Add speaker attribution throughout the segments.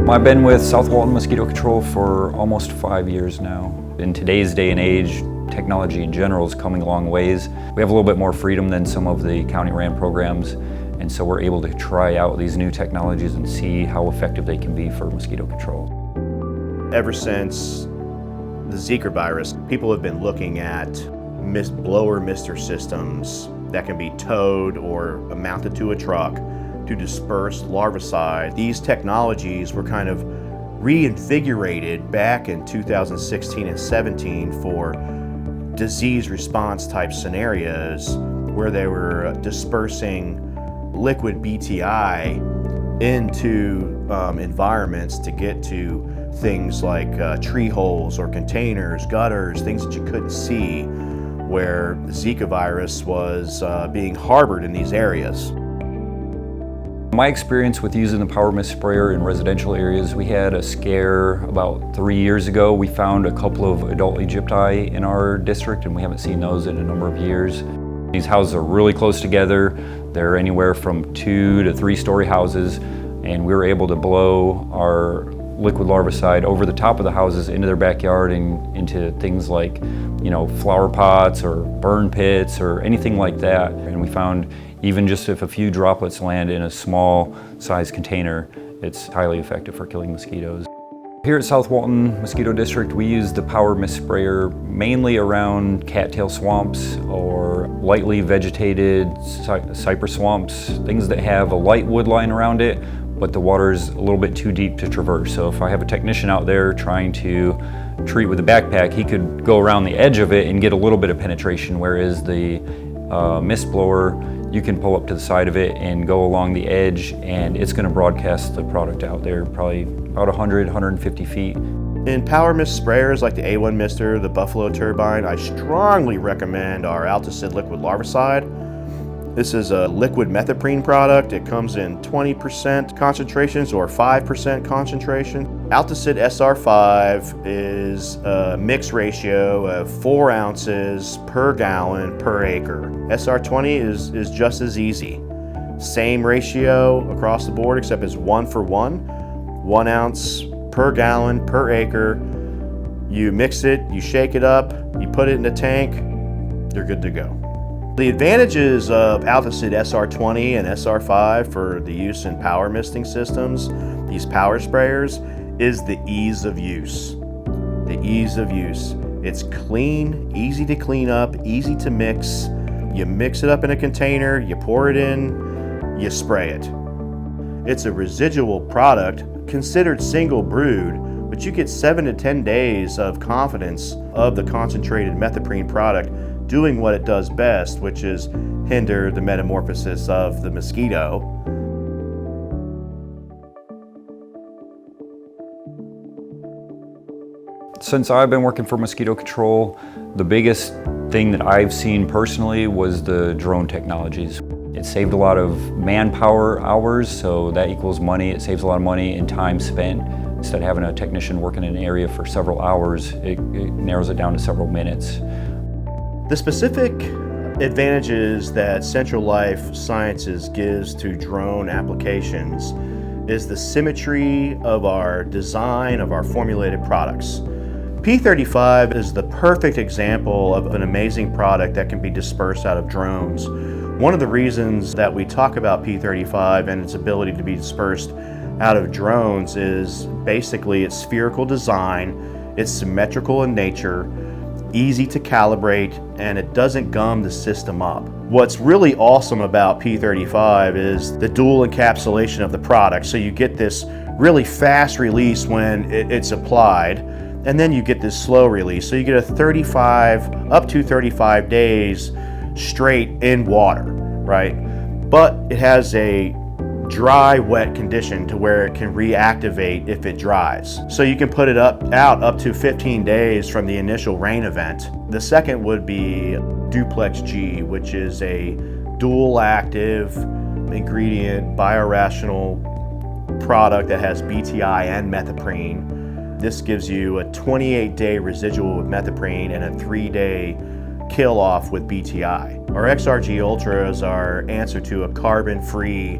Speaker 1: I've been with South Walton Mosquito Control for almost 5 years now. In today's day and age, technology in general is coming a long ways. We have a little bit more freedom than some of the county-ran programs, and so we're able to try out these new technologies and see how effective they can be for mosquito control.
Speaker 2: Ever since the Zika virus, people have been looking at blower mister systems that can be towed or mounted to a truck to disperse larvicide. These technologies were kind of reinvigorated back in 2016 and 17 for disease response type scenarios where they were dispersing liquid BTI into environments to get to things like tree holes or containers, gutters, things that you couldn't see, where the Zika virus was being harbored in these areas.
Speaker 1: My experience with using the power mist sprayer in residential areas, we had a scare about 3 years ago. We found a couple of adult Aegypti in our district, and we haven't seen those in a number of years. These houses are really close together. They're anywhere from 2 to 3 story houses, and we were able to blow our liquid larvicide over the top of the houses into their backyard and into things like, flower pots or burn pits or anything like that. And we found even just if a few droplets land in a small size container, it's highly effective for killing mosquitoes. Here at South Walton Mosquito District, we use the power mist sprayer mainly around cattail swamps or lightly vegetated cypress swamps, things that have a light wood line around it, but the water is a little bit too deep to traverse. So if I have a technician out there trying to treat with a backpack, he could go around the edge of it and get a little bit of penetration, whereas the mist blower, you can pull up to the side of it and go along the edge, and it's going to broadcast the product out there probably about 100, 150 feet.
Speaker 2: In power mist sprayers like the A1 Mister, the Buffalo Turbine, I strongly recommend our Altosid liquid larvicide. This is a liquid methoprene product. It comes in 20% concentrations or 5% concentration. Altosid SR5 is a mix ratio of 4 ounces per gallon per acre. SR20 is just as easy. Same ratio across the board, except it's 1-for-1. 1 ounce per gallon per acre. You mix it, you shake it up, you put it in a tank, you're good to go. The advantages of Altosid SR20 and SR5 for the use in power misting systems, these power sprayers, is the ease of use. The ease of use. It's clean, easy to clean up, easy to mix. You mix it up in a container, you pour it in, you spray it. It's a residual product considered single brewed, but you get 7 to 10 days of confidence of the concentrated methoprene product doing what it does best, which is hinder the metamorphosis of the mosquito.
Speaker 1: Since I've been working for mosquito control, the biggest thing that I've seen personally was the drone technologies. It saved a lot of manpower hours, so that equals money. It saves a lot of money and time spent. Instead of having a technician working in an area for several hours, it narrows it down to several minutes.
Speaker 2: The specific advantages that Central Life Sciences gives to drone applications is the symmetry of our design of our formulated products. P35 is the perfect example of an amazing product that can be dispersed out of drones. One of the reasons that we talk about P35 and its ability to be dispersed out of drones is basically its spherical design, it's symmetrical in nature, easy to calibrate, and it doesn't gum the system up. What's really awesome about P35 is the dual encapsulation of the product. So you get this really fast release when it's applied, and then you get this slow release. So you get up to 35 days straight in water, right? But it has a dry, wet condition to where it can reactivate if it dries. So you can put it out up to 15 days from the initial rain event. The second would be Duplex G, which is a dual active ingredient biorational product that has BTI and methoprene. This gives you a 28-day residual with methoprene and a 3-day kill off with BTI. Our XRG Ultra is our answer to a carbon-free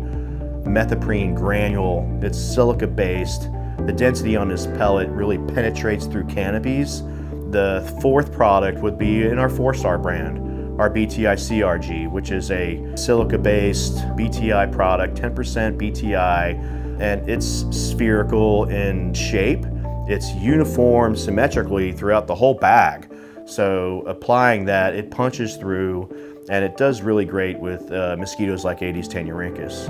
Speaker 2: methoprene granule. It's silica-based. The density on this pellet really penetrates through canopies. The fourth product would be in our 4-star brand, our BTI CRG, which is a silica-based BTI product, 10% BTI, and it's spherical in shape. It's uniform symmetrically throughout the whole bag. So applying that, it punches through, and it does really great with mosquitoes like Aedes tenurinchus.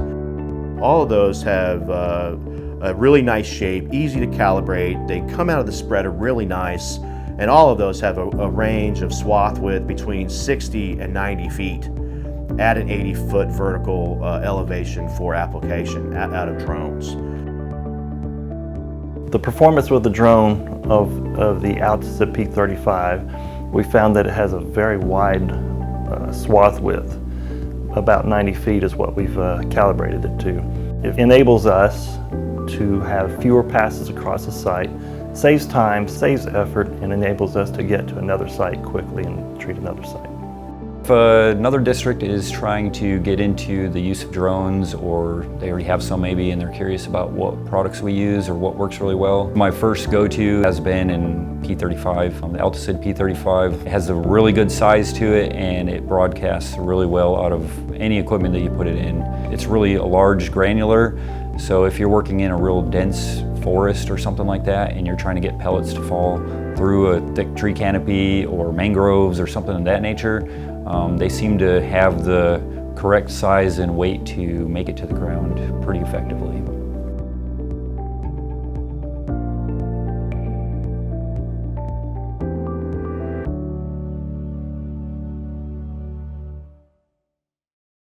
Speaker 2: All of those have a really nice shape, easy to calibrate. They come out of the spreader really nice, and all of those have a range of swath width between 60 and 90 feet at an 80-foot vertical elevation for application out of drones.
Speaker 3: The performance with the drone of the Altosid P35, we found that it has a very wide swath width. About 90 feet is what we've calibrated it to. It enables us to have fewer passes across the site, saves time, saves effort, and enables us to get to another site quickly and treat another site.
Speaker 1: If another district is trying to get into the use of drones, or they already have some maybe and they're curious about what products we use or what works really well, my first go-to has been in P35, the Altosid P35. It has a really good size to it, and it broadcasts really well out of any equipment that you put it in. It's really a large granular, so if you're working in a real dense forest or something like that and you're trying to get pellets to fall through a thick tree canopy or mangroves or something of that nature, they seem to have the correct size and weight to make it to the ground pretty effectively.